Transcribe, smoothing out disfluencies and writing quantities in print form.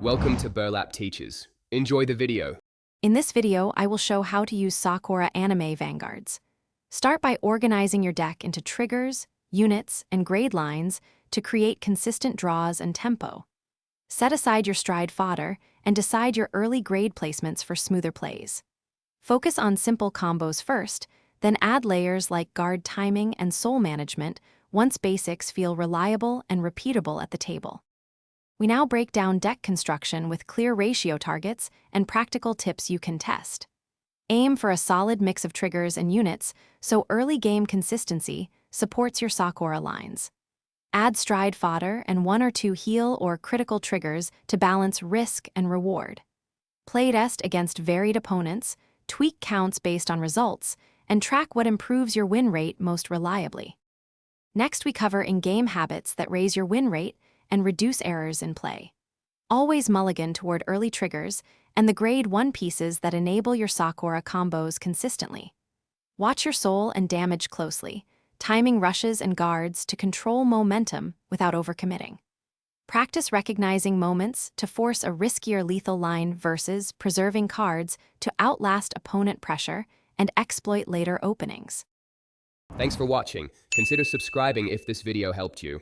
Welcome to Burlap Teachers. Enjoy the video. In this video, I will show how to use Sokora Anime Vanguards. Start by organizing your deck into triggers, units, and grade lines to create consistent draws and tempo. Set aside your stride fodder and decide your early grade placements for smoother plays. Focus on simple combos first, then add layers like guard timing and soul management once basics feel reliable and repeatable at the table. We now break down deck construction with clear ratio targets and practical tips you can test. Aim for a solid mix of triggers and units so early game consistency supports your Sokora lines. Add stride fodder and one or two heal or critical triggers to balance risk and reward. Playtest against varied opponents, tweak counts based on results, and track what improves your win rate most reliably. Next, we cover in-game habits that raise your win rate and reduce errors in play. Always mulligan toward early triggers and the grade 1 pieces that enable your Sokora combos consistently. Watch your soul and damage closely, timing rushes and guards to control momentum without overcommitting. Practice recognizing moments to force a riskier lethal line versus preserving cards to outlast opponent pressure and exploit later openings. Thanks for watching. Consider subscribing if this video helped you.